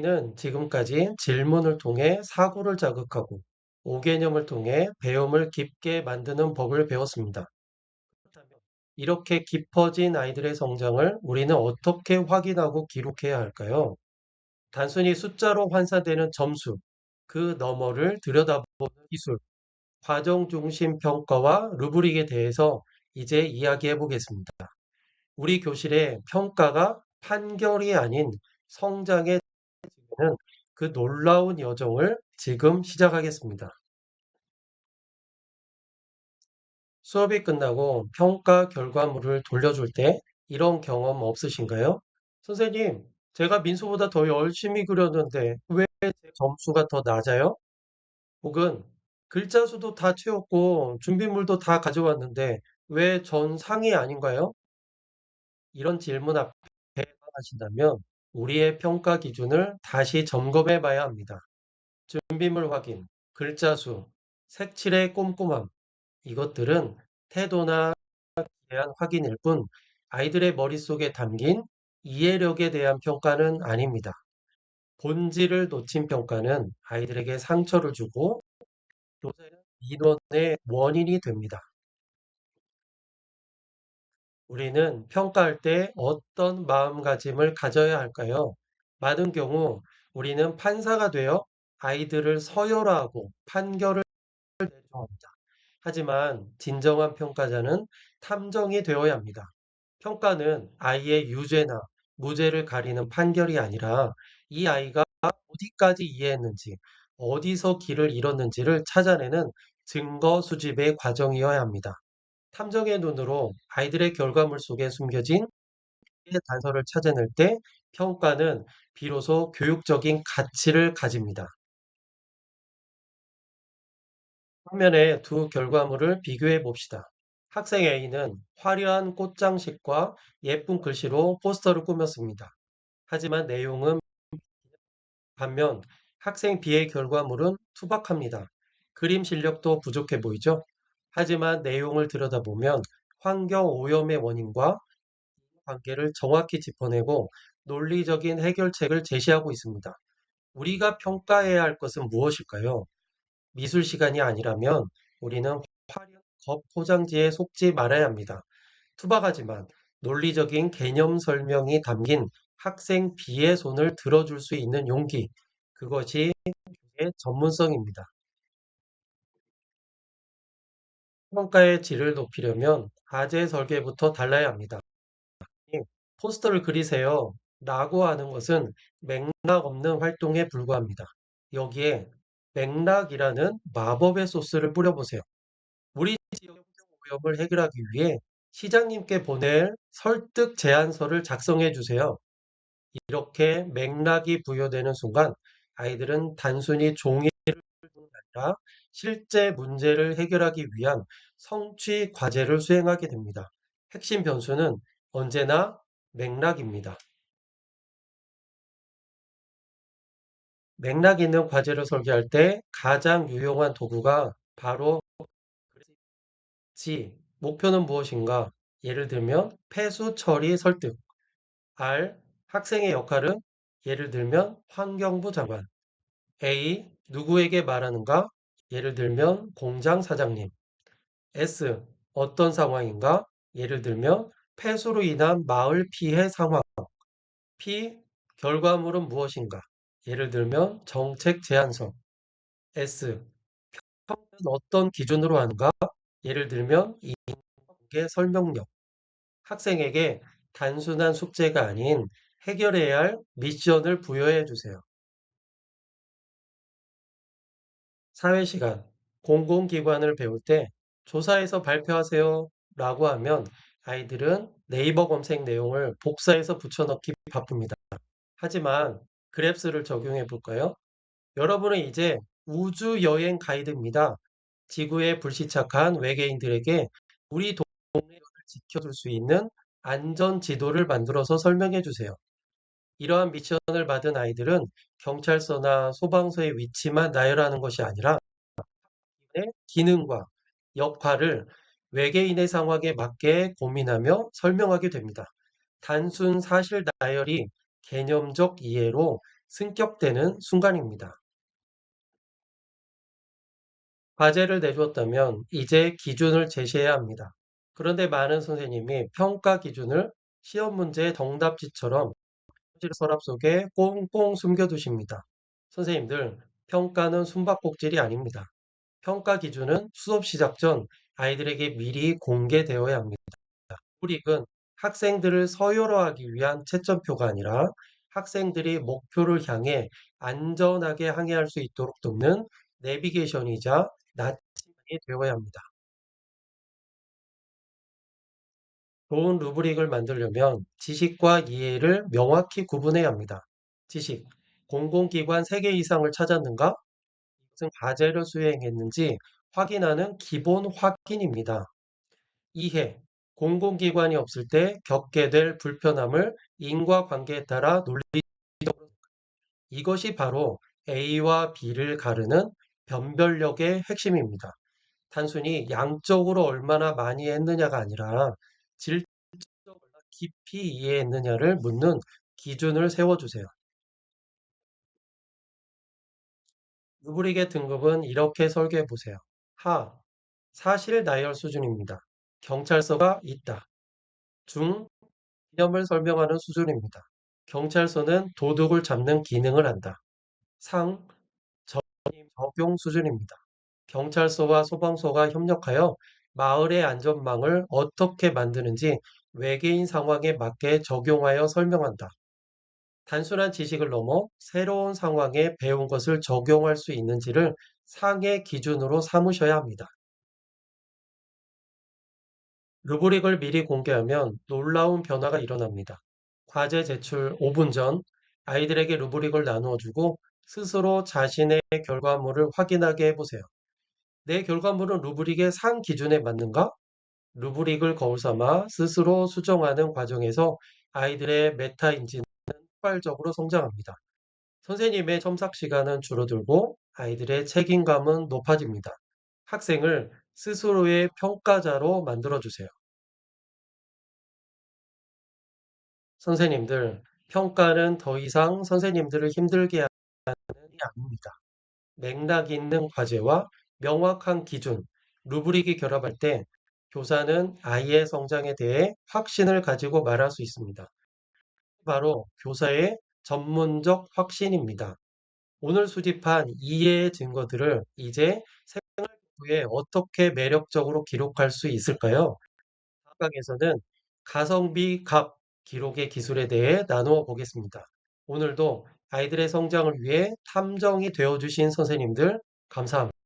우리는 지금까지 질문을 통해 사고를 자극하고 5개념을 통해 배움을 깊게 만드는 법을 배웠습니다. 그렇다면 이렇게 깊어진 아이들의 성장을 우리는 어떻게 확인하고 기록해야 할까요? 단순히 숫자로 환산되는 점수, 그 너머를 들여다보는 기술, 과정 중심 평가와 루브릭에 대해서 이제 이야기해 보겠습니다. 우리 교실의 평가가 판결이 아닌 성장의 는 그 놀라운 여정을 지금 시작하겠습니다. 수업이 끝나고 평가 결과물을 돌려줄 때 이런 경험 없으신가요? 선생님, 제가 민수보다 더 열심히 그렸는데 왜 제 점수가 더 낮아요? 혹은 글자 수도 다 채웠고 준비물도 다 가져왔는데 왜 전 상이 아닌가요? 이런 질문 앞에 하신다면 우리의 평가 기준을 다시 점검해 봐야 합니다. 준비물 확인, 글자 수, 색칠의 꼼꼼함, 이것들은 태도나 대한 확인일 뿐 아이들의 머릿속에 담긴 이해력에 대한 평가는 아닙니다. 본질을 놓친 평가는 아이들에게 상처를 주고 교사는 민원의 원인이 됩니다. 우리는 평가할 때 어떤 마음가짐을 가져야 할까요? 많은 경우 우리는 판사가 되어 아이들을 서열화하고 판결을 내려합니다. 하지만 진정한 평가자는 탐정이 되어야 합니다. 평가는 아이의 유죄나 무죄를 가리는 판결이 아니라 이 아이가 어디까지 이해했는지, 어디서 길을 잃었는지를 찾아내는 증거 수집의 과정이어야 합니다. 탐정의 눈으로 아이들의 결과물 속에 숨겨진 단서를 찾아낼 때 평가는 비로소 교육적인 가치를 가집니다. 화면에 두 결과물을 비교해 봅시다. 학생 A는 화려한 꽃장식과 예쁜 글씨로 포스터를 꾸몄습니다. 하지만 내용은 반면 학생 B의 결과물은 투박합니다. 그림 실력도 부족해 보이죠? 하지만 내용을 들여다보면 환경 오염의 원인과 관계를 정확히 짚어내고 논리적인 해결책을 제시하고 있습니다. 우리가 평가해야 할 것은 무엇일까요? 미술 시간이 아니라면 우리는 화려한 겉 포장지에 속지 말아야 합니다. 투박하지만 논리적인 개념 설명이 담긴 학생 B의 손을 들어줄 수 있는 용기, 그것이 교육의 전문성입니다. 평가의 질을 높이려면 과제 설계부터 달라야 합니다. 포스터를 그리세요 라고 하는 것은 맥락 없는 활동에 불과합니다. 여기에 맥락이라는 마법의 소스를 뿌려보세요. 우리 지역 오염을 해결하기 위해 시장님께 보낼 설득 제안서를 작성해 주세요. 이렇게 맥락이 부여되는 순간 아이들은 단순히 종이를 아니라 실제 문제를 해결하기 위한 성취 과제를 수행하게 됩니다. 핵심 변수는 언제나 맥락입니다. 맥락 있는 과제를 설계할 때 가장 유용한 도구가 바로 G, 목표는 무엇인가? 예를 들면 폐수 처리 설득. R, 학생의 역할은 예를 들면 환경부 장관. A, 누구에게 말하는가? 예를 들면 공장 사장님. S, 어떤 상황인가? 예를 들면 폐수로 인한 마을 피해 상황. P, 결과물은 무엇인가? 예를 들면 정책 제안서. S, 평가는 어떤 기준으로 하는가? 예를 들면 이게 설명력. 학생에게 단순한 숙제가 아닌 해결해야 할 미션을 부여해 주세요. 사회시간, 공공기관을 배울 때 조사해서 발표하세요 라고 하면 아이들은 네이버 검색 내용을 복사해서 붙여넣기 바쁩니다. 하지만 그랩스를 적용해 볼까요? 여러분은 이제 우주 여행 가이드입니다. 지구에 불시착한 외계인들에게 우리 동네를 지켜줄 수 있는 안전 지도를 만들어서 설명해 주세요. 이러한 미션을 받은 아이들은 경찰서나 소방서의 위치만 나열하는 것이 아니라 기능과 역할을 외계인의 상황에 맞게 고민하며 설명하게 됩니다. 단순 사실 나열이 개념적 이해로 승격되는 순간입니다. 과제를 내주었다면 이제 기준을 제시해야 합니다. 그런데 많은 선생님이 평가 기준을 시험 문제의 정답지처럼 서랍 속에 꽁꽁 숨겨두십니다. 선생님들, 평가는 숨바꼭질이 아닙니다. 평가 기준은 수업 시작 전 아이들에게 미리 공개되어야 합니다. 루브릭은 학생들을 서열화하기 위한 채점표가 아니라 학생들이 목표를 향해 안전하게 항해할 수 있도록 돕는 내비게이션이자 나침반이 되어야 합니다. 좋은 루브릭을 만들려면 지식과 이해를 명확히 구분해야 합니다. 지식, 공공기관 3개 이상을 찾았는가? 이것은 과제를 수행했는지 확인하는 기본 확인입니다. 이해, 공공기관이 없을 때 겪게 될 불편함을 인과관계에 따라 논리적으로 이것이 바로 A와 B를 가르는 변별력의 핵심입니다. 단순히 양적으로 얼마나 많이 했느냐가 아니라 질적으로 깊이 이해했느냐를 묻는 기준을 세워주세요. 루브릭의 등급은 이렇게 설계해 보세요. 하, 사실 나열 수준입니다. 경찰서가 있다. 중, 개념을 설명하는 수준입니다. 경찰서는 도둑을 잡는 기능을 한다. 상, 적용 수준입니다. 경찰서와 소방서가 협력하여 마을의 안전망을 어떻게 만드는지 외계인 상황에 맞게 적용하여 설명한다. 단순한 지식을 넘어 새로운 상황에 배운 것을 적용할 수 있는지를 상의 기준으로 삼으셔야 합니다. 루브릭을 미리 공개하면 놀라운 변화가 일어납니다. 과제 제출 5분 전 아이들에게 루브릭을 나누어 주고 스스로 자신의 결과물을 확인하게 해보세요. 내 결과물은 루브릭의 상 기준에 맞는가? 루브릭을 거울 삼아 스스로 수정하는 과정에서 아이들의 메타인지는 폭발적으로 성장합니다. 선생님의 첨삭 시간은 줄어들고 아이들의 책임감은 높아집니다. 학생을 스스로의 평가자로 만들어주세요. 선생님들, 평가는 더 이상 선생님들을 힘들게 하는 일이 아닙니다. 맥락 있는 과제와 명확한 기준, 루브릭이 결합할 때 교사는 아이의 성장에 대해 확신을 가지고 말할 수 있습니다. 바로 교사의 전문적 확신입니다. 오늘 수집한 이해의 증거들을 이제 생활부에 어떻게 매력적으로 기록할 수 있을까요? 다음강에서는 가성비 값 기록의 기술에 대해 나누어 보겠습니다. 오늘도 아이들의 성장을 위해 탐정이 되어주신 선생님들 감사합니다.